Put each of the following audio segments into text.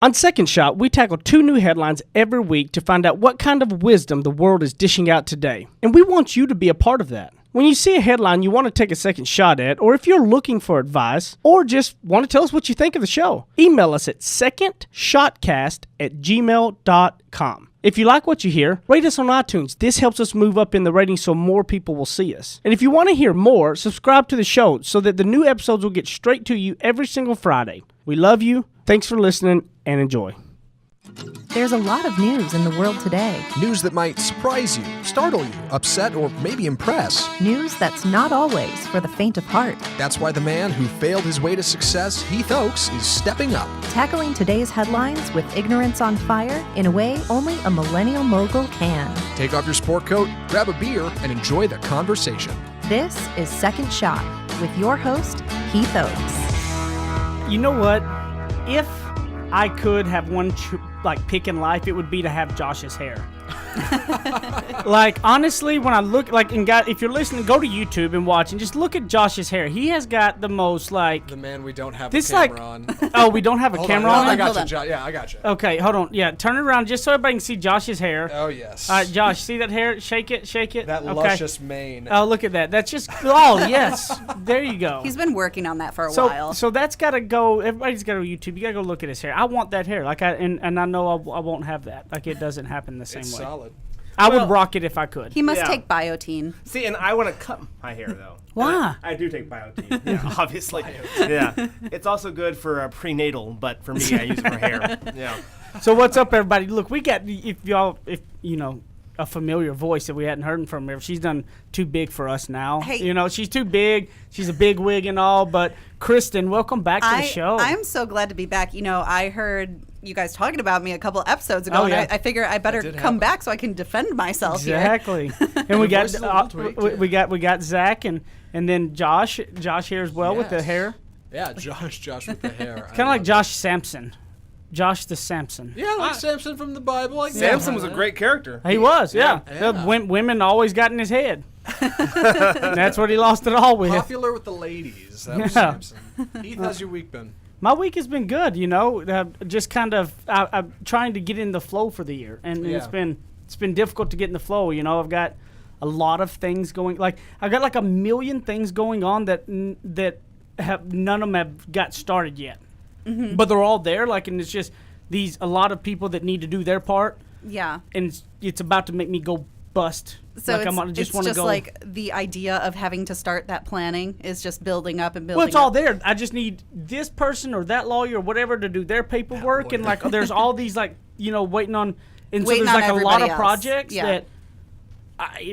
On Second Shot, we tackle 2 new headlines every week to find out what kind of wisdom the world is dishing out today. And we want you to be a part of that. When you see a headline you want to take a second shot at, or if you're looking for advice, or just want to tell us what you think of the show, email us at secondshotcast@gmail.com. If you like what you hear, rate us on iTunes. This helps us move up in the ratings so more people will see us. And if you want to hear more, subscribe to the show so that the new episodes will get straight to you every single Friday. We love you. Thanks for listening and enjoy. There's a lot of news in the world today. News that might surprise you, startle you, upset, or maybe impress. News that's not always for the faint of heart. That's why the man who failed his way to success, Heath Oakes, is stepping up. Tackling today's headlines with ignorance on fire in a way only a millennial mogul can. Take off your sport coat, grab a beer, and enjoy the conversation. This is Second Shot with your host, Heath Oakes. You know what? If I could have one pick in life, it would be to have Josh's hair. Like, honestly, when I look, if you're listening, go to YouTube and watch and just look at Josh's hair. He has got the most, The man we don't have a camera on. Oh, we don't have a camera on? I got you, Josh. Yeah, I got you. Okay, hold on. Yeah, turn it around just so everybody can see Josh's hair. Oh, yes. All right, Josh, see that hair? Shake it. That okay. luscious mane. Oh, look at that. That's just, oh, yes. There you go. He's been working on that for a while. So that's got to go, everybody's got to go to YouTube. You got to go look at his hair. I want that hair. And I know I won't have that. Like, it doesn't happen the same It's way. solid. I would rock it if I could. He must take Biotine. See, and I want to cut my hair, though. Why? I do take Biotine, yeah, obviously. Yeah. It's also good for prenatal, but for me, I use it for hair. Yeah. So what's up, everybody? Look, we got, if you know, a familiar voice that we hadn't heard from her. She's done too big for us now. Hey. You know, she's too big. She's a big wig and all, but Kristen, welcome back to the show. I'm so glad to be back. You know, I heard you guys talking about me a couple episodes ago, Oh, yeah. and I figure I better come back so I can defend myself exactly. And we got we got Zach and then Josh here as well with the hair. Yeah, Josh with the hair. Kind of like Josh Sampson. Josh the Samson. Yeah, like Samson from the Bible. Like Samson was a great character. He was, yeah. Yeah. Women always got in his head. That's what he lost it all with. Popular with the ladies. That was Samson. Heath, how's your week been? My week has been good, you know. Just kind of, I'm trying to get in the flow for the year, and it's been difficult to get in the flow. You know, I've got a lot of things going. Like I've got like a million things going on that have none of them have got started yet, but they're all there. Like, and it's just a lot of people that need to do their part. Yeah, and it's about to make me go bust. So like it's just like the idea of having to start that planning is just building up and building Well, it's up. all there. I just need this person or that lawyer or whatever to do their paperwork. And, like, there's all these, like, you know, waiting on. And Waiting so there's, like, a lot everybody of else. projects Yeah. that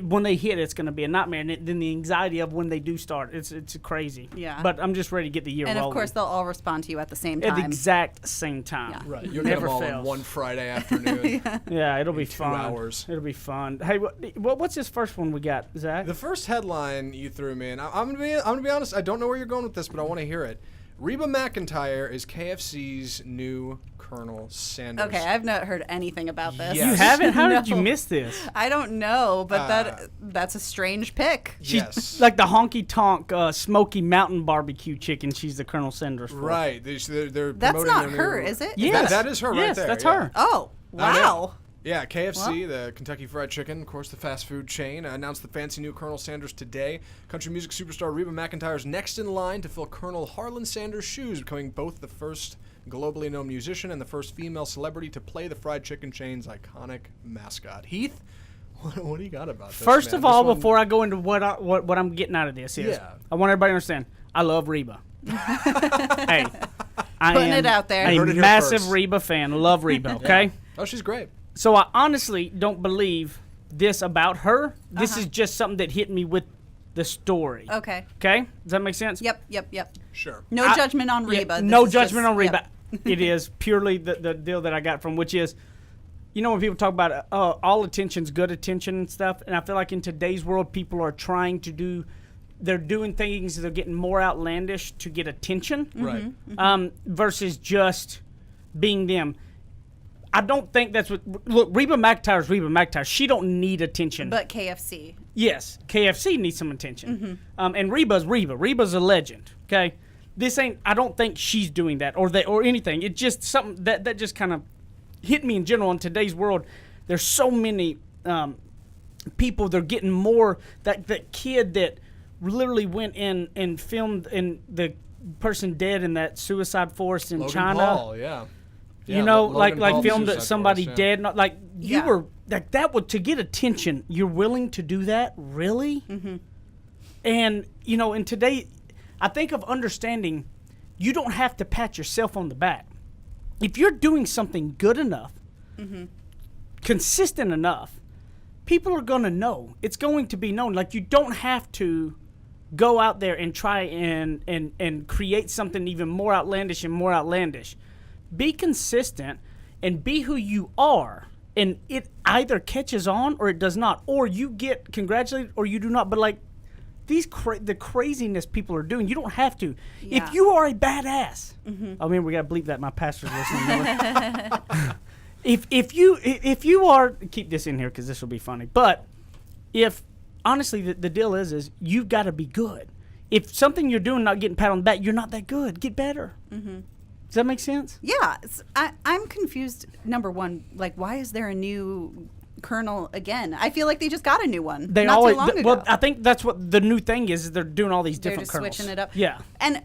when they hit, it's going to be a nightmare. And then the anxiety of when they do start, it's crazy. Yeah. But I'm just ready to get the year And rolling. of course, they'll all respond to you at the same At time. the exact same time. Yeah. Right, you'll get them Never all fails. on one Friday afternoon. Yeah, it'll be 2 fun. hours. It'll be fun. Hey, what's this first one we got, Zach? The first headline you threw me in, I'm gonna be honest, I don't know where you're going with this, but I want to hear it. Reba McEntire is KFC's new Colonel Sanders. Okay, I've not heard anything about this. Yes. You haven't? How did you No. miss this? I don't know, but that's a strange pick. Yes. Like the honky-tonk Smoky Mountain barbecue chicken, she's the Colonel Sanders for. Right. They're That's promoting not their her, new- is it? Yes. That is her right Yes, there. that's yeah. her. Oh, I know. wow. Yeah, KFC, the Kentucky Fried Chicken, of course, the fast food chain, announced the fancy new Colonel Sanders today. Country music superstar Reba McEntire is next in line to fill Colonel Harlan Sanders' shoes, becoming both the first globally known musician and the first female celebrity to play the fried chicken chain's iconic mascot. Heath, what do you got about this? First man? of all, This one- before I go into what I'm getting out of this is, I want everybody to understand, I love Reba. Hey, I Putting am it out there. a Heard it here massive first. Reba fan. Love Reba, okay? Oh, she's great. So I honestly don't believe this about her. This is just something that hit me with the story. Okay. Okay? Does that make sense? Yep. Sure. No judgment on Yeah, Reba. This no is judgment just- on Reba. yep. It is purely the deal that I got from, which is, you know, when people talk about all attention's good attention and stuff, and I feel like in today's world, people are trying to do, they're doing things, they're getting more outlandish to get attention, Right. versus just being them. I don't think that's what, look, Reba McEntire's Reba McEntire. She don't need attention. But KFC. Yes, KFC needs some attention. And Reba's Reba. Reba's a legend, okay? this ain't. I don't think she's doing that or anything. It's just something that just kind of hit me in general in today's world. There's so many people. They're getting more. That kid that literally went in and filmed and the person dead in that suicide forest in Logan China. Paul, yeah. You know, Logan like Paul filmed suicide somebody forest, yeah. dead. Not like you Yeah. were like that. Would to get attention, you're willing to do that, really? Mm-hmm. And you know, in today, I think of understanding, you don't have to pat yourself on the back. If you're doing something good enough, consistent enough, people are gonna know. It's going to be known. Like you don't have to go out there and try and create something even more outlandish and more outlandish. Be consistent and be who you are, and it either catches on or it does not, or you get congratulated or you do not. But like the craziness people are doing, you don't have to. Yeah. If you are a badass, I mean, we gotta bleep that. My pastor's listening. Remember? if you are, keep this in here because this will be funny. But if honestly, the deal is you've got to be good. If something you're doing not getting pat on the back, you're not that good. Get better. Does that make sense? Yeah, I'm confused. Number one, like, why is there a new colonel again? I feel like they just got a new one They not always, too long ago. well, I think that's what the new thing is they're doing all these They're different just colonels. switching it up. Yeah. And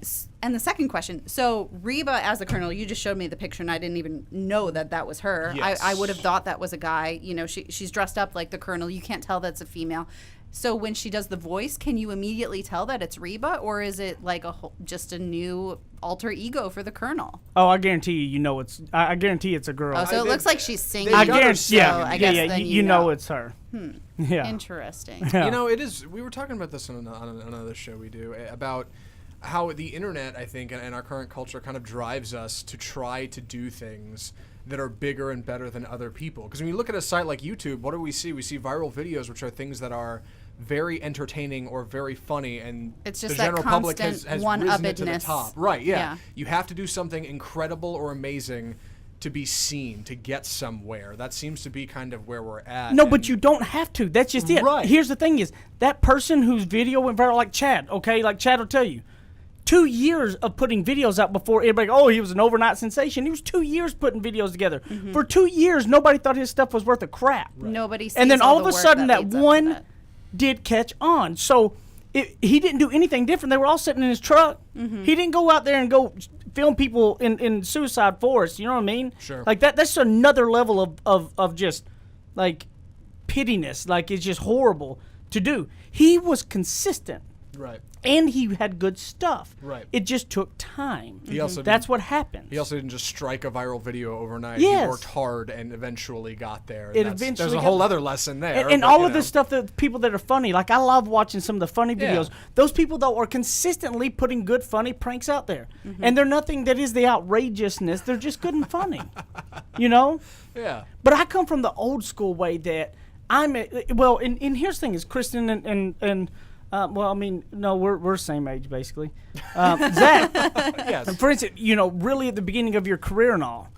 the second question. So Reba as the colonel, you just showed me the picture, and I didn't even know that was her. Yes. I would have thought that was a guy. You know, she's dressed up like the colonel. You can't tell that's a female. So when she does the voice, can you immediately tell that it's Reba, or is it like just a new alter ego for the colonel? Oh, I guarantee you know it's. I guarantee it's a girl. Oh, so it looks like she's singing. I got her guarantee. singing. Yeah, I guess yeah, then you know it's her. Yeah. Interesting. Yeah. You know, it is. We were talking about this on another show we do about how the internet, I think, and our current culture kind of drives us to try to do things that are bigger and better than other people. Because when you look at a site like YouTube, what do we see? We see viral videos, which are things that are very entertaining or very funny, and It's just the that general public has constant risen it to the one-uppedness. top. Right, yeah. Yeah. You have to do something incredible or amazing to be seen, to get somewhere. That seems to be kind of where we're at. No, but and- you don't have to. That's just it. Right. Here's the thing is, that person whose video went viral, like Chad, okay? Like Chad will tell you, 2 years of putting videos out before everybody, oh, he was an overnight sensation. He was 2 years putting videos together. For 2 years, nobody thought his stuff was worth a crap. Nobody sees And then all of the a work sudden, that leads up to one that. did catch on. So he didn't do anything different. They were all sitting in his truck. He didn't go out there and go film people in suicide forests. You know what I mean? Sure. Like that's another level of just like pittiness. Like it's just horrible to do. He was consistent. Right. And he had good stuff. Right. It just took time. He also That's didn't- what happens. He also didn't just strike a viral video overnight. Yes. He worked hard and eventually got there. It There's eventually a whole got- other lesson there. And but, all you of this know. stuff that people that are funny, like I love watching some of the funny Yeah. videos. Those people though are consistently putting good funny pranks out there, and they're nothing that is the outrageousness. They're just good and funny, you know. Yeah. But I come from the old school way that well, and here's the thing: is Kristen and well, I mean, no, we're same age basically. Zach, Yes. for instance, you know, really at the beginning of your career and all,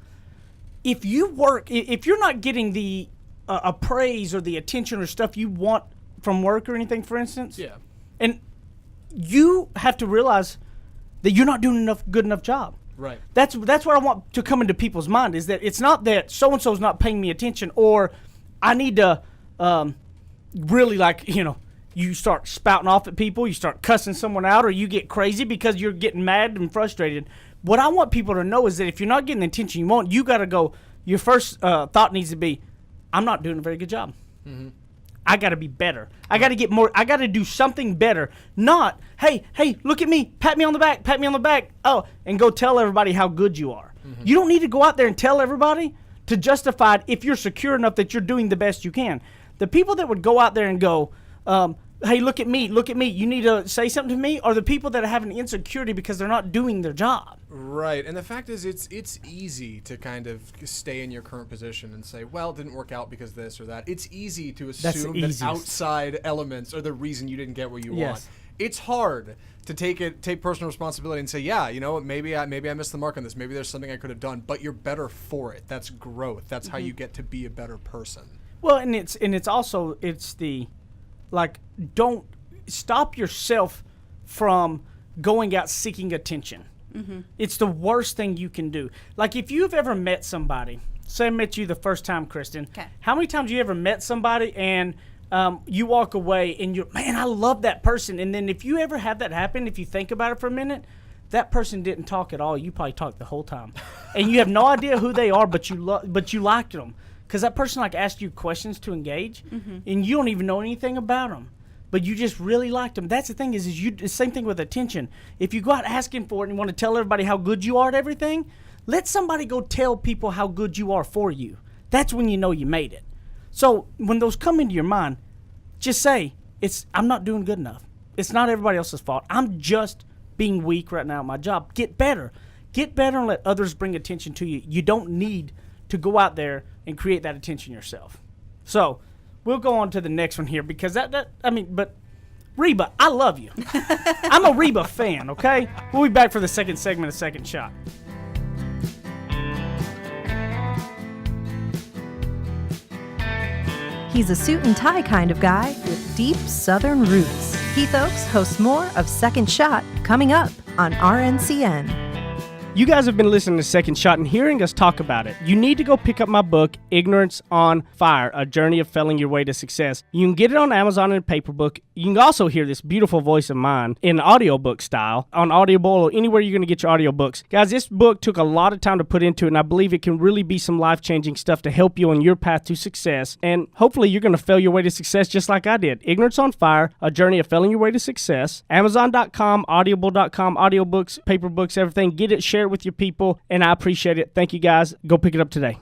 if you're not getting the appraise or the attention or stuff you want from work or anything, for instance, Yeah. and you have to realize that you're not doing good enough job. Right. That's what I want to come into people's mind, is that it's not that so and so's not paying me attention, or I need to really, like, you know, you start spouting off at people, you start cussing someone out, or you get crazy because you're getting mad and frustrated. What I want people to know is that if you're not getting the attention you want, you got to go. Your first thought needs to be, I'm not doing a very good job. I got to be better. I got to get more. I got to do something better. Not, hey, look at me. Pat me on the back. Oh, and go tell everybody how good you are. You don't need to go out there and tell everybody to justify it if you're secure enough that you're doing the best you can. The people that would go out there and go, hey, look at me. You need to say something to me, are the people that are having insecurity because they're not doing their job. Right. And the fact is, it's easy to kind of stay in your current position and say, well, it didn't work out because this or that. It's easy to That's the assume that easiest. outside elements are the reason you didn't get what you Yes. want. It's hard to take personal responsibility and say, yeah, you know what, maybe I missed the mark on this. Maybe there's something I could have done, but you're better for it. That's growth. That's how you get to be a better person. Well, and it's also the, like, don't stop yourself from going out seeking attention. It's the worst thing you can do. Like if you've ever met somebody, say I met you the first time, Kristen. Okay. How many times have you ever met somebody and you walk away and you're, man, I love that person. And then if you ever have that happen, if you think about it for a minute, that person didn't talk at all. You probably talked the whole time. And you have no idea who they are, but you liked them. Because that person like asked you questions to engage, and you don't even know anything about them. But you just really liked them. That's the thing is the same thing with attention. If you go out asking for it and want to tell everybody how good you are at everything, let somebody go tell people how good you are for you. That's when you know you made it. So when those come into your mind, just say, I'm not doing good enough. It's not everybody else's fault. I'm just being weak right now at my job. Get better. Get better and let others bring attention to you. You don't need to go out there and create that attention yourself. So we'll go on to the next one here because but Reba, I love you. I'm a Reba fan, okay? We'll be back for the second segment of Second Shot. He's a suit and tie kind of guy with deep Southern roots. Heath Oaks hosts more of Second Shot coming up on RNCN. You guys have been listening to Second Shot and hearing us talk about it. You need to go pick up my book, Ignorance on Fire, A Journey of Failing Your Way to Success. You can get it on Amazon in a paper book. You can also hear this beautiful voice of mine in audiobook style on Audible or anywhere you're going to get your audiobooks. Guys, this book took a lot of time to put into it, and I believe it can really be some life-changing stuff to help you on your path to success. And hopefully you're going to fail your way to success just like I did. Ignorance on Fire, A Journey of Failing Your Way to Success. Amazon.com, Audible.com, audiobooks, paper books, everything. Get it, share it with your people, and I appreciate it. Thank you, guys. Go pick it up today.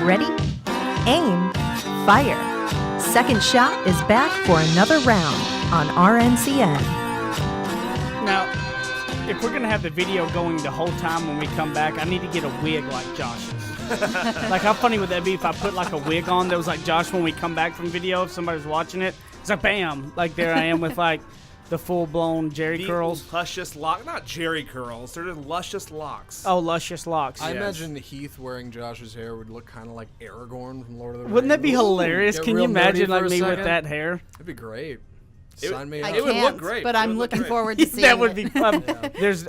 Ready? Aim. Fire. Second Shot is back for another round on RNCN. Now, if we're going to have the video going the whole time when we come back, I need to get a wig like Josh's. Like, how funny would that be if I put, like, a wig on that was like Josh when we come back from video, if somebody's watching it? It's like, bam, like there I am with, like, the full-blown Jerry curls. Luscious locks. Not Jerry curls. They're just luscious locks. Oh, luscious locks. I imagine Heath wearing Josh's hair would look kind of like Aragorn from Lord of the Rings. Wouldn't that be hilarious? Get Can you real imagine nerdy like for a me with second? that hair? That'd be great. It- Sign me I up. It would can't, look great. but It I'm would look looking great. forward to seeing That would it. be fun.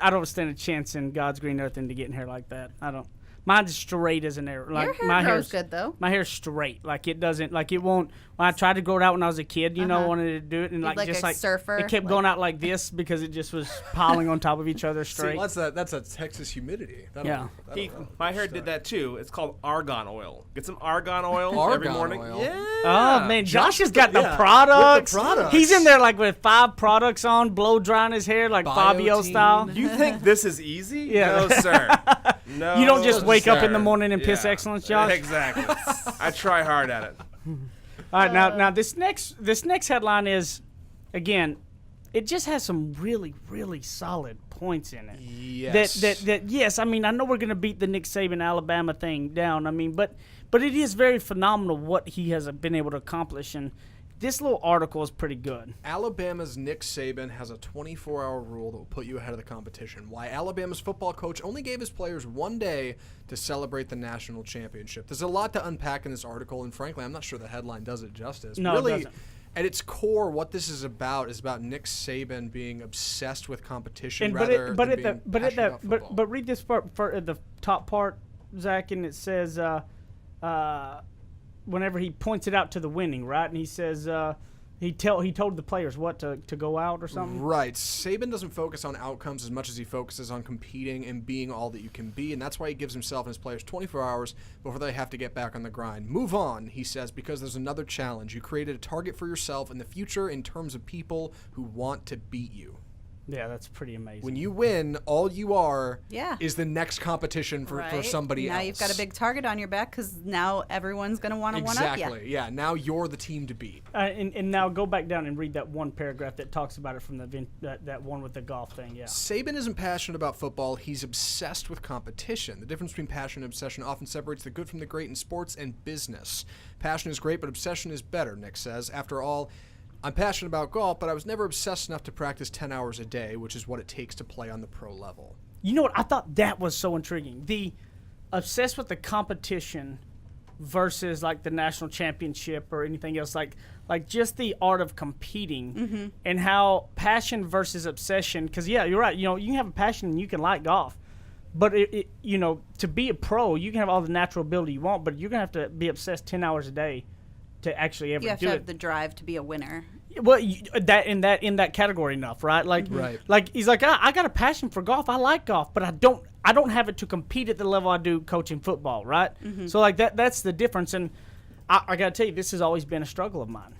I don't stand a chance in God's green earth into getting hair like that. I don't. Mine's straight as an arrow. Like Your hair my grows hair's good, though. My hair's straight. Like it doesn't. Like it won't. When I tried to grow it out when I was a kid, wanted to do it and You'd like just a like surfer, It kept like- going out like this because it just was piling on top of each other See, straight. that's a Texas humidity. Yeah. Heath, my hair did that too. It's called argan oil. Get some argan oil every Argan morning. oil? Yeah. Oh man, Josh has got the yeah, products. with the products. He's in there like with 5 products on, blow drying his hair like Fabio Biotin. style. You think this is easy? Yeah. No, sir. No. You don't just wake up in the sir. morning and piss excellence, Josh? Exactly. I try hard at it. All right, now this next headline is, again, it just has some really, really solid points in it. Yes. That yes, I mean, I know we're gonna beat the Nick Saban Alabama thing down. I mean, but it is very phenomenal what he has been able to accomplish, and this little article is pretty good. Alabama's Nick Saban has a 24-hour rule that will put you ahead of the competition. Why Alabama's football coach only gave his players one day to celebrate the national championship. There's a lot to unpack in this article, and frankly, I'm not sure the headline does it justice. No, it really, doesn't. At its core, what this is about Nick Saban being obsessed with competition And rather than being passionate about football. but read this part for the top part, Zach, and it says whenever he points it out to the winning, right? And he says he told the players what to go out or something. Right. Saban doesn't focus on outcomes as much as he focuses on competing and being all that you can be, and that's why he gives himself and his players 24 hours before they have to get back on the grind. Move on, he says, because there's another challenge. You created a target for yourself in the future in terms of people who want to beat you. Yeah, that's pretty amazing. When you win, all you are Yeah. is the next competition for Right? somebody now else. Now you've got a big target on your back because now everyone's going to want to one-up you. Exactly. Yeah, now you're the team to beat. And now go back down and read that one paragraph that talks about it from that one with the golf thing. Yeah. Saban isn't passionate about football. He's obsessed with competition. The difference between passion and obsession often separates the good from the great in sports and business. Passion is great, but obsession is better, Nick says. After all, I'm passionate about golf, but I was never obsessed enough to practice 10 hours a day, which is what it takes to play on the pro level. You know what? I thought that was so intriguing. The obsessed with the competition versus like the national championship or anything else, like just the art of competing and how passion versus obsession. Because you're right. You can have a passion and you can like golf, but to be a pro, you can have all the natural ability you want, but you're gonna have to be obsessed 10 hours a day to actually ever do it. You have to have the drive to be a winner. Well, that in that category enough, right? Like he's like, I got a passion for golf. I like golf, but I don't have it to compete at the level I do coaching football, right? So like that's the difference. And I got to tell you, this has always been a struggle of mine.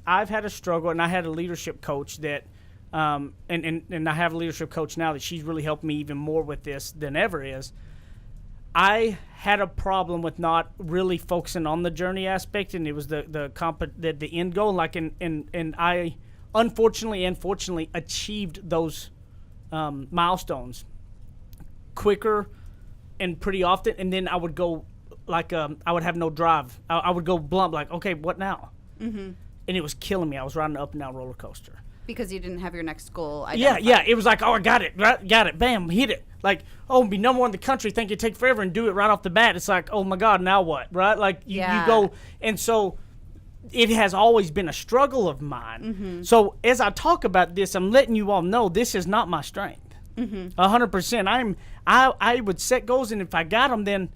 I've had a struggle, and I had a leadership coach that, and I have a leadership coach now that she's really helped me even more with this than ever is. I had a problem with not really focusing on the journey aspect, and it was the end goal. Like, and I unfortunately and fortunately achieved those milestones quicker and pretty often. And then I would go like I would have no drive. I would go blunt, like, okay, what now? And it was killing me. I was riding an up and down roller coaster. Because you didn't have your next goal identified. Yeah. It was like, oh, I got it. Bam, hit it. Like, oh, be number one in the country. Think you take forever and do it right off the bat. It's like, oh my God, now what? Right? Like you go, and so it has always been a struggle of mine. So as I talk about this, I'm letting you all know this is not my strength. 100%. I would set goals, and if I got them,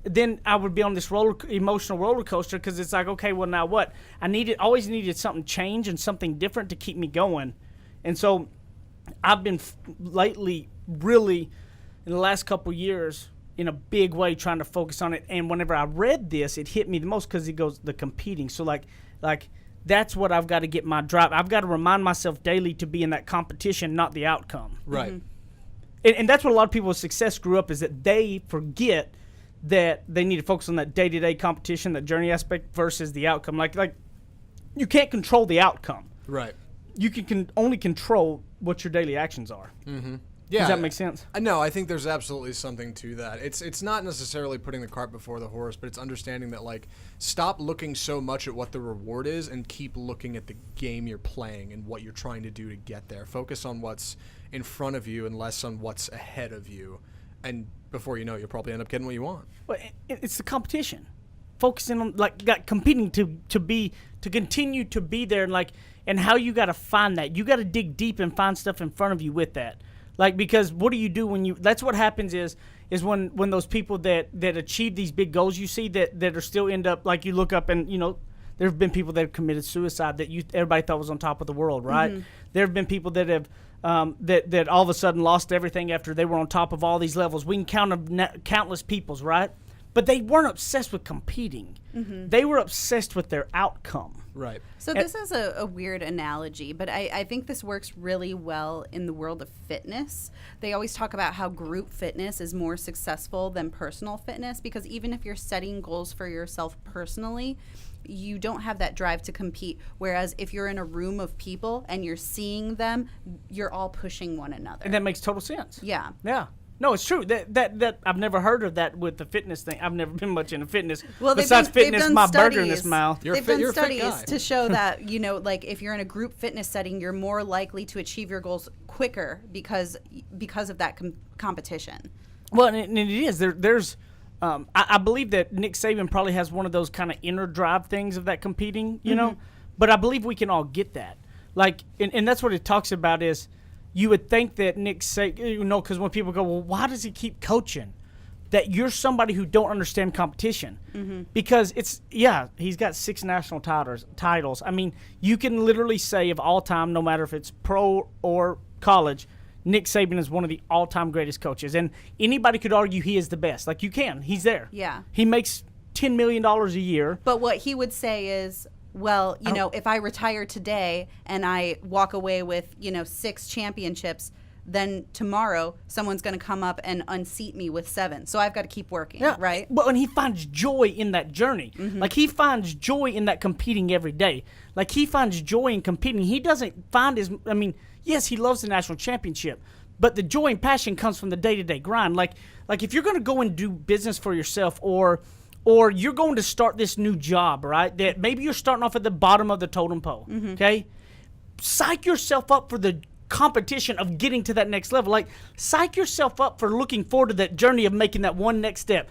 then I would be on this emotional roller coaster, because it's like, okay, well, now what? Always needed something change and something different to keep me going. And so I've been lately really, in the last couple years, in a big way trying to focus on it. And whenever I read this, it hit me the most because it goes the competing. So like that's what I've got to get my drive. I've got to remind myself daily to be in that competition, not the outcome. Right. And that's what a lot of people with success grew up, is that they forget that they need to focus on that day-to-day competition, that journey aspect versus the outcome. Like you can't control the outcome. Right. You can only control what your daily actions are. Yeah. Does that make sense? No, I think there's absolutely something to that. It's not necessarily putting the cart before the horse, but it's understanding that, like, stop looking so much at what the reward is and keep looking at the game you're playing and what you're trying to do to get there. Focus on what's in front of you and less on what's ahead of you. And before you know, you'll probably end up getting what you want. Well, it's the competition. Focusing on competing to continue to be there, and how you got to find that. You got to dig deep and find stuff in front of you with that. Because what do you do when you? That's what happens is when those people that achieve these big goals you see that are still end up, like, you look up and there have been people that have committed suicide that everybody thought was on top of the world, right? There have been people that have that all of a sudden lost everything after they were on top of all these levels. We can count countless peoples, right? But they weren't obsessed with competing. They were obsessed with their outcome. Right. So this is a weird analogy, but I think this works really well in the world of fitness. They always talk about how group fitness is more successful than personal fitness, because even if you're setting goals for yourself personally, you don't have that drive to compete. Whereas if you're in a room of people and you're seeing them, you're all pushing one another. And that makes total sense. Yeah. Yeah. No, it's true. That I've never heard of that with the fitness thing. I've never been much into fitness. Well, besides fitness, my burger in studies. this mouth. They've done studies to show that, like, if you're in a group fitness setting, you're more likely to achieve your goals quicker because of that competition. Well, and it is. There's I believe that Nick Saban probably has one of those kind of inner drive things of that competing, you know. But I believe we can all get that. Like, and that's what it talks about is, you would think that Nick Saban, because when people go, well, why does he keep coaching? That you're somebody who don't understand competition. Because he's got 6 national titles. I mean, you can literally say of all time, no matter if it's pro or college, Nick Saban is one of the all-time greatest coaches. And anybody could argue he is the best. Like, you can. He's there. Yeah. He makes $10 million a year. But what he would say is, well, if I retire today and I walk away with, 6 championships, then tomorrow someone's going to come up and unseat me with 7. So I've got to keep working, right? Well, and he finds joy in that journey. Like, he finds joy in that competing every day. Like, he finds joy in competing. He doesn't find yes, he loves the national championship, but the joy and passion comes from the day-to-day grind. Like if you're going to go and do business for yourself, or you're going to start this new job, right? That maybe you're starting off at the bottom of the totem pole, okay? Psych yourself up for the competition of getting to that next level. Like, psych yourself up for looking forward to that journey of making that one next step.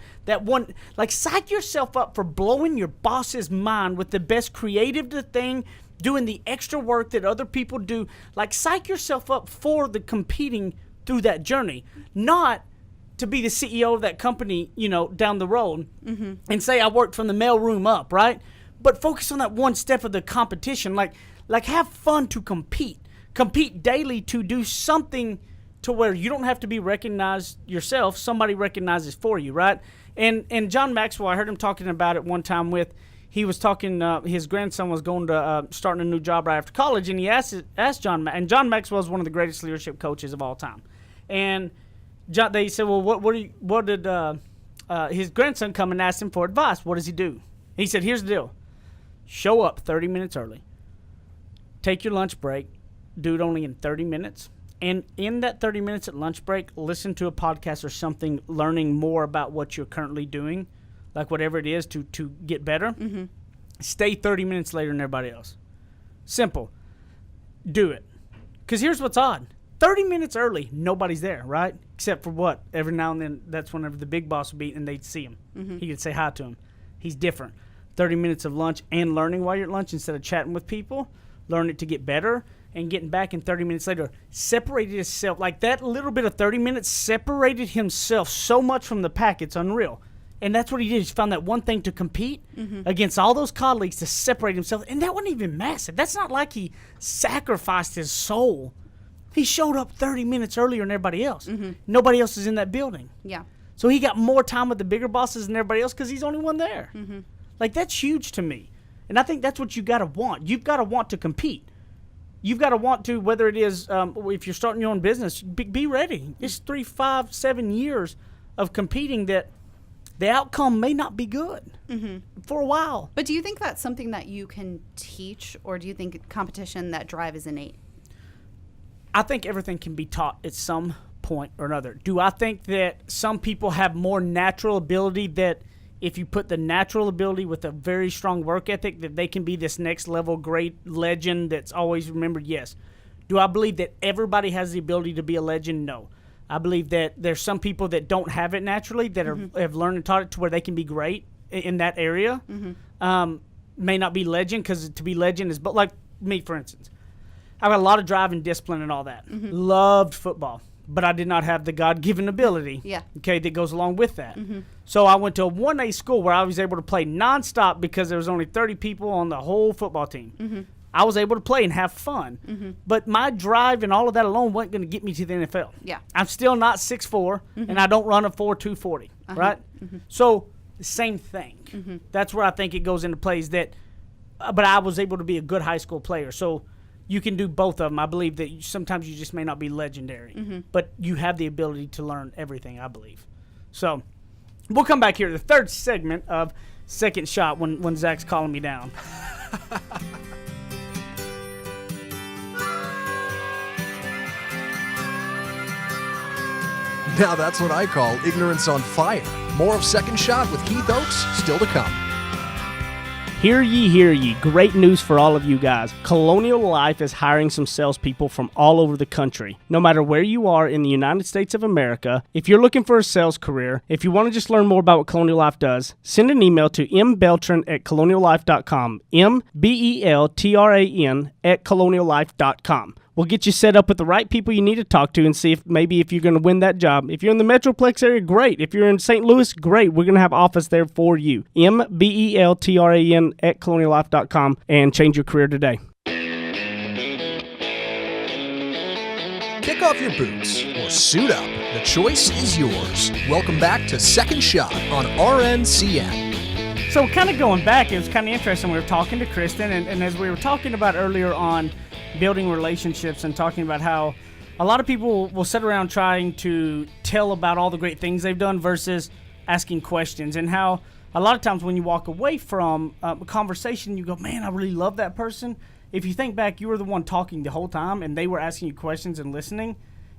Psych yourself up for blowing your boss's mind with the best creative thing, doing the extra work that other people do. Like, psych yourself up for the competing through that journey, not to be the CEO of that company, down the road and say I worked from the mailroom up, right? But focus on that one step of the competition. Like have fun to compete. Compete daily to do something to where you don't have to be recognized yourself. Somebody recognizes for you, right? And John Maxwell, I heard him talking about it one time he was talking, his grandson was going to starting a new job right after college, and he asked John, and John Maxwell is one of the greatest leadership coaches of all time. And they said, well, what did his grandson come and ask him for advice? What does he do? He said, here's the deal. Show up 30 minutes early. Take your lunch break. Do it only in 30 minutes. And in that 30 minutes at lunch break, listen to a podcast or something, learning more about what you're currently doing, like whatever it is to get better. Mm-hmm. Stay 30 minutes later than everybody else. Simple. Do it. Because here's what's odd. 30 minutes early, nobody's there, right? Except for what? Every now and then, that's whenever the big boss would be and they'd see him. Mm-hmm. He could say hi to him. He's different. 30 minutes of lunch and learning while you're at lunch instead of chatting with people. Learn it to get better. And getting back in 30 minutes later, separated himself. Like that little bit of 30 minutes separated himself so much from the pack, it's unreal. And that's what he did. He found that one thing to compete against all those colleagues to separate himself. And that wasn't even massive. That's not like he sacrificed his soul. He showed up 30 minutes earlier than everybody else. Mm-hmm. Nobody else is in that building. Yeah. So he got more time with the bigger bosses than everybody else because he's the only one there. Mm-hmm. Like, that's huge to me. And I think that's what you got to want. You've got to want to compete. You've got to want to, whether it is, if you're starting your own business, be ready. It's 3, 5, 7 years of competing that the outcome may not be good for a while. But do you think that's something that you can teach, or do you think competition, that drive is innate? I think everything can be taught at some point or another. Do I think that some people have more natural ability, that if you put the natural ability with a very strong work ethic, that they can be this next level great legend that's always remembered? Yes. Do I believe that everybody has the ability to be a legend? No. I believe that there's some people that don't have it naturally, that have learned and taught it to where they can be great in that area. May not be legend, because to be legend is, but like me, for instance, I've got a lot of drive and discipline and all that. Loved football, but I did not have the God-given ability, that goes along with that. So I went to a 1A school where I was able to play nonstop because there was only 30 people on the whole football team. I was able to play and have fun. But my drive and all of that alone wasn't going to get me to the NFL. Yeah. I'm still not 6'4", and I don't run a 4.2 40, right? So the same thing. That's where I think it goes into plays that, but I was able to be a good high school player. So you can do both of them. I believe that sometimes you just may not be legendary, but you have the ability to learn everything, I believe. So we'll come back here to the third segment of Second Shot when Zach's calling me down. Now that's what I call ignorance on fire. More of Second Shot with Heath Oaks still to come. Hear ye, great news for all of you guys. Colonial Life is hiring some salespeople from all over the country. No matter where you are in the United States of America, if you're looking for a sales career, if you want to just learn more about what Colonial Life does, send an email to mbeltran@coloniallife.com, mbeltran@coloniallife.com. We'll get you set up with the right people you need to talk to and see if you're going to win that job. If you're in the Metroplex area, great. If you're in St. Louis, great. We're going to have office there for you. mbeltran@coloniallife.com, and change your career today. Kick off your boots or suit up. The choice is yours. Welcome back to Second Shot on RNCN. So kind of going back, it was kind of interesting. We were talking to Kristen, and as we were talking about earlier on building relationships and talking about how a lot of people will sit around trying to tell about all the great things they've done versus asking questions, and how a lot of times when you walk away from a conversation, you go, man, I really love that person. If you think back, you were the one talking the whole time and they were asking you questions and listening.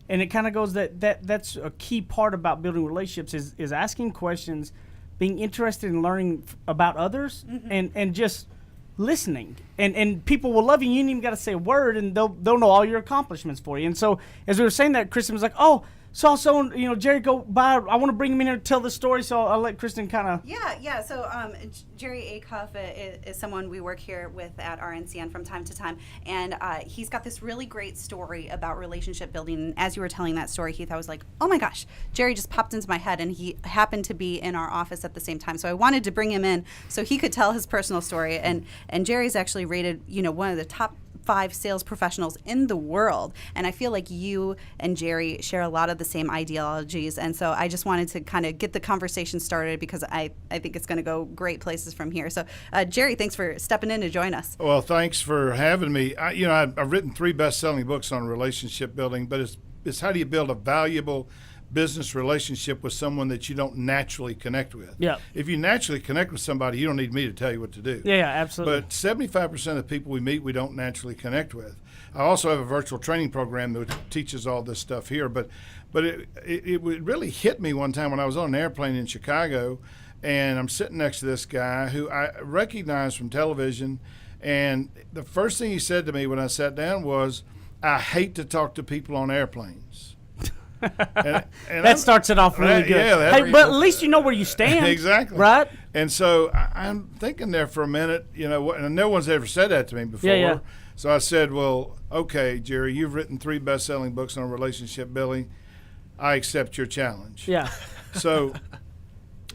And it kind of goes that's a key part about building relationships is asking questions, being interested in learning about others, and just listening, and people will love you. You ain't even got to say a word, and they'll know all your accomplishments for you. And so as we were saying that, Kristen was like, "Oh, so Jerry, go by. I want to bring him in here to tell the story." So I'll let Kristen kind of. Yeah. So Jerry Acuff is someone we work here with at RNCN from time to time, and he's got this really great story about relationship building. And as you were telling that story, Heath, I was like, "Oh my gosh, Jerry just popped into my head," and he happened to be in our office at the same time. So I wanted to bring him in so he could tell his personal story. And Jerry's actually rated, one of the top 5 sales professionals in the world, and I feel like you and Jerry share a lot of the same ideologies, and so I just wanted to kind of get the conversation started because I think it's going to go great places from here. So Jerry, thanks for stepping in to join us. Well, thanks for having me. I've written 3 best-selling books on relationship building, but it's how do you build a valuable business relationship with someone that you don't naturally connect with. Yeah. If you naturally connect with somebody, you don't need me to tell you what to do. Yeah, absolutely. But 75% of the people we meet, we don't naturally connect with. I also have a virtual training program that teaches all this stuff here. But it really hit me one time when I was on an airplane in Chicago, and I'm sitting next to this guy who I recognized from television, and the first thing he said to me when I sat down was, "I hate to talk to people on airplanes." That starts it off really good. Yeah, but at least you know where you stand. Exactly. Right? And so I'm thinking there for a minute, and no one's ever said that to me before. Yeah. So I said, well, okay, Jerry, you've written 3 best-selling books on relationship building. I accept your challenge. Yeah. So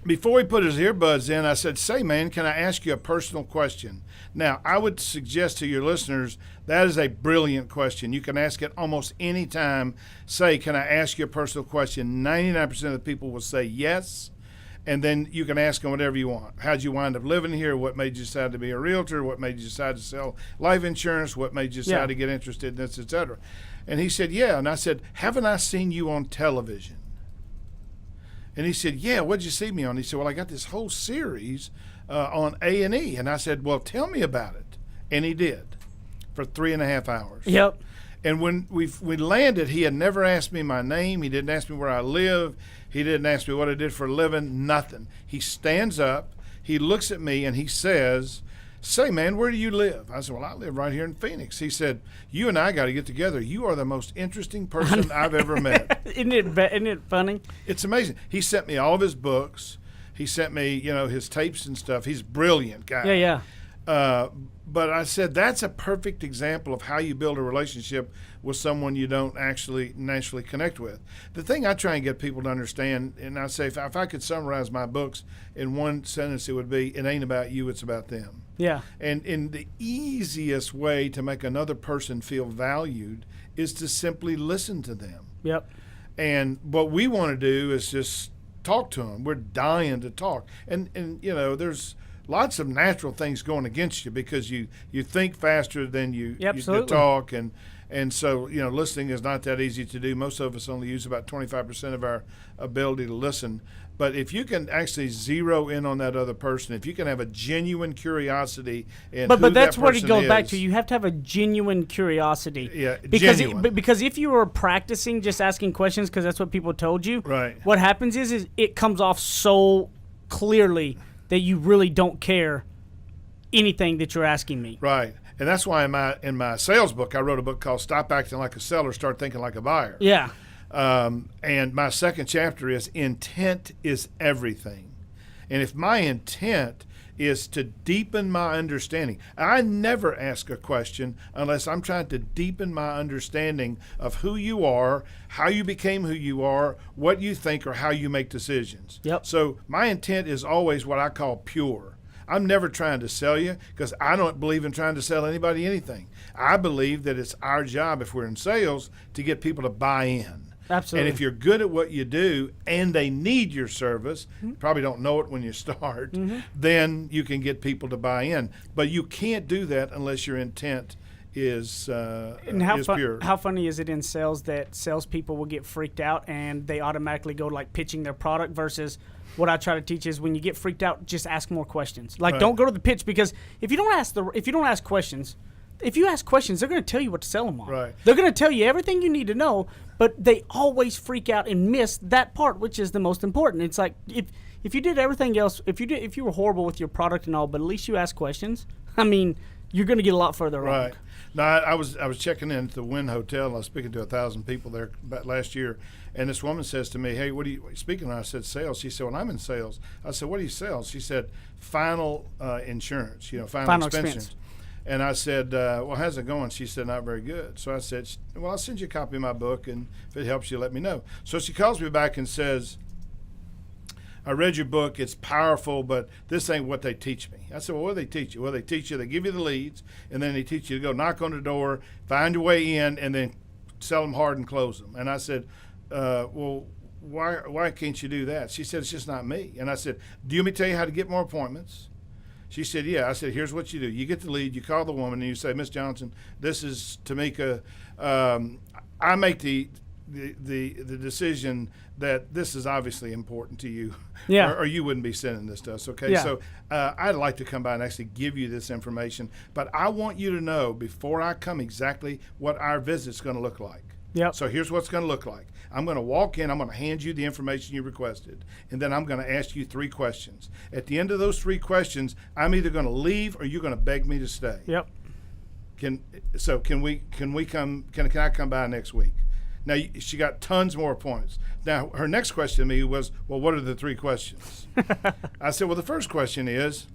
before he put his earbuds in, I said, say, man, can I ask you a personal question? Now, I would suggest to your listeners that is a brilliant question. You can ask it almost any time. Say, can I ask you a personal question? 99% of the people will say yes, and then you can ask them whatever you want. How'd you wind up living here? What made you decide to be a realtor? What made you decide to sell life insurance? What made you decide to get interested in this, et cetera? And he said, yeah. And I said, haven't I seen you on television? And he said, yeah, what'd you see me on? He said, well, I got this whole series on A&E. And I said, well, tell me about it. And he did for 3.5 hours. Yep. And when we landed, he had never asked me my name. He didn't ask me where I live. He didn't ask me what I did for a living, nothing. He stands up, he looks at me, and he says, say, man, where do you live? I said, well, I live right here in Phoenix. He said, you and I got to get together. You are the most interesting person I've ever met. Isn't it funny? It's amazing. He sent me all of his books. He sent me, his tapes and stuff. He's a brilliant guy. Yeah. But I said, that's a perfect example of how you build a relationship with someone you don't actually naturally connect with. The thing I try and get people to understand, and I say, if I could summarize my books in one sentence, it would be, it ain't about you, it's about them. Yeah. And the easiest way to make another person feel valued is to simply listen to them. Yep. And what we want to do is just talk to them. We're dying to talk. And there's lots of natural things going against you because you think faster than you talk, and so listening is not that easy to do. Most of us only use about 25% of our ability to listen. But if you can actually zero in on that other person, if you can have a genuine curiosity in but that's what it goes back to. You have to have a genuine curiosity. Yeah, genuine. Because if you were practicing just asking questions because that's what people told you, right? What happens is it comes off so clearly that you really don't care anything that you're asking me. Right. And that's why in my sales book, I wrote a book called Stop Acting Like a Seller, Start Thinking Like a Buyer. Yeah. And my second chapter is intent is everything. And if my intent is to deepen my understanding, I never ask a question unless I'm trying to deepen my understanding of who you are, how you became who you are, what you think, or how you make decisions. Yep. So my intent is always what I call pure. I'm never trying to sell you because I don't believe in trying to sell anybody anything. I believe that it's our job, if we're in sales, to get people to buy in. Absolutely. And if you're good at what you do and they need your service, probably don't know it when you start, then you can get people to buy in. But you can't do that unless your intent is pure. How funny is it in sales that salespeople will get freaked out and they automatically go like pitching their product versus what I try to teach is when you get freaked out, just ask more questions. Like don't go to the pitch because if you don't ask questions, if you ask questions, they're going to tell you what to sell them on. Right. They're going to tell you everything you need to know, but they always freak out and miss that part, which is the most important. It's like if you did everything else, if you were horrible with your product and all, but at least you ask questions, I mean, you're going to get a lot further wrong. Right. No, I was checking in at the Wynn Hotel, and I was speaking to 1,000 people there about last year, and this woman says to me, "Hey, what are you speaking of?" I said, "Sales." She said, "Well, I'm in sales." I said, "What do you sell?" She said, "Final insurance, final expense." And I said, "Well, how's it going?" She said, "Not very good." So I said, "Well, I'll send you a copy of my book, and if it helps you, let me know." So she calls me back and says, "I read your book. It's powerful, but this ain't what they teach me." I said, "Well, what do they teach you?" "Well, they teach you, they give you the leads, and then they teach you to go knock on the door, find your way in, and then sell them hard and close them." And I said, "Well, why can't you do that?" She said, "It's just not me." And I said, "Do you want me to tell you how to get more appointments?" She said, "Yeah." I said, "Here's what you do. You get the lead, you call the woman, and you say, 'Miss Johnson, this is Tamika. I make the decision that this is obviously important to you, or you wouldn't be sending this to us, okay? Yeah. So I'd like to come by and actually give you this information, but I want you to know before I come exactly what our visit's going to look like." Yep. So here's what's going to look like. I'm going to walk in, I'm going to hand you the information you requested, and then I'm going to ask you 3 questions. At the end of those 3 questions, I'm either going to leave or you're going to beg me to stay. Yep. Can I come by next week? Now, she got tons more appointments. Now, her next question to me was, "Well, what are the 3 questions?" I said, "Well, the first question is,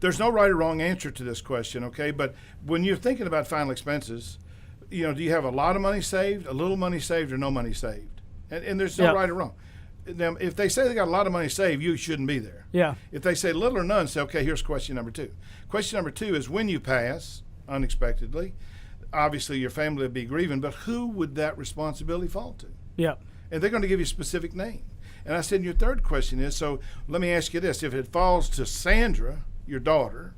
there's no right or wrong answer to this question, okay? But when you're thinking about final expenses, do you have a lot of money saved, a little money saved, or no money saved?" And there's no right or wrong. Now, if they say they got a lot of money saved, you shouldn't be there. Yeah. If they say little or none, say, "Okay, here's question number 2. Question number 2 is, when you pass unexpectedly, obviously your family would be grieving, but who would that responsibility fall to?" Yep. And they're going to give you a specific name. And I said, and your third question is, so let me ask you this. If it falls to Sandra, your daughter,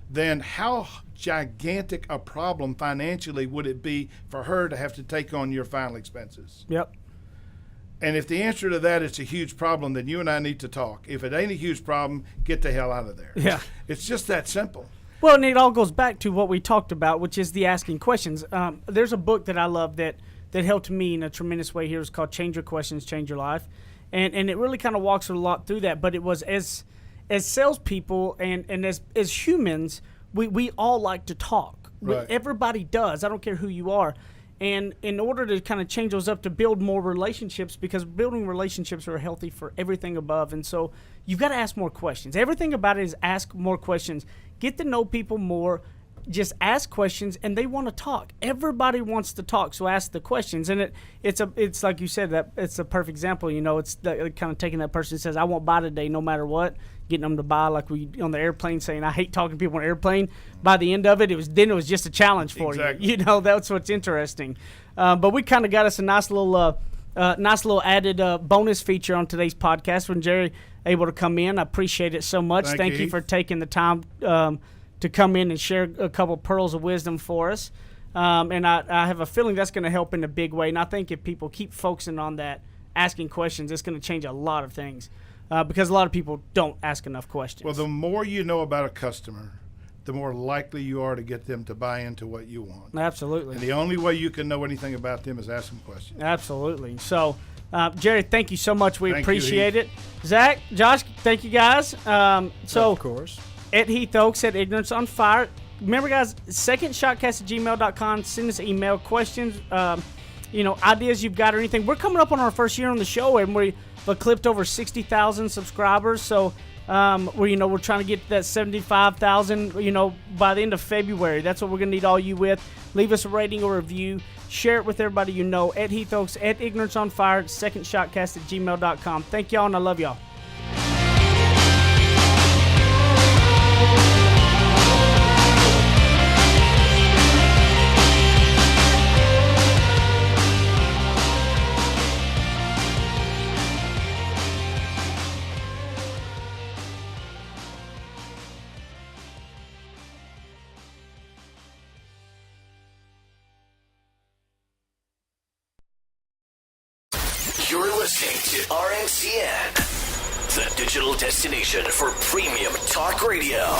then how gigantic a problem financially would it be for her to have to take on your final expenses? Yep. And if the answer to that is a huge problem, then you and I need to talk. If it ain't a huge problem, get the hell out of there. Yeah. It's just that simple. Well, and it all goes back to what we talked about, which is the asking questions. There's a book that I love that helped me in a tremendous way here. It's called Change Your Questions, Change Your Life. And it really kind of walks a lot through that. But it was as salespeople and as humans, we all like to talk. Right. Everybody does. I don't care who you are. And in order to kind of change those up to build more relationships, because building relationships are healthy for everything above. And so you've got to ask more questions. Everything about it is ask more questions. Get to know people more. Just ask questions, and they want to talk. Everybody wants to talk, so ask the questions. And it's like you said, that it's a perfect example. It's kind of taking that person who says, "I won't buy today no matter what," getting them to buy, like we on the airplane saying, "I hate talking to people on an airplane." By the end of it, it was just a challenge for you. That's what's interesting. But we kind of got us a nice little added bonus feature on today's podcast when Jerry able to come in. I appreciate it so much. Thank you for taking the time to come in and share a couple pearls of wisdom for us. And I have a feeling that's going to help in a big way. And I think if people keep focusing on that, asking questions, it's going to change a lot of things because a lot of people don't ask enough questions. Well, the more you know about a customer, the more likely you are to get them to buy into what you want. Absolutely. And the only way you can know anything about them is ask them questions. Absolutely. So, Jerry, thank you so much. We appreciate it. Heath. Zach, Josh, thank you guys. Of course. At Heath Oaks at Ignorance on Fire. Remember, guys, secondshotcast@gmail.com. Send us email questions, ideas you've got or anything. We're coming up on our first year on the show, and we've clipped over 60,000 subscribers. So, we're trying to get to that 75,000, by the end of February. That's what we're going to need all you with. Leave us a rating or review. Share it with everybody you know. At Heath Oaks, at Ignorance on Fire, secondshotcast@gmail.com. Thank y'all, and I love y'all. You're listening to RNCN, the digital destination for premium talk radio.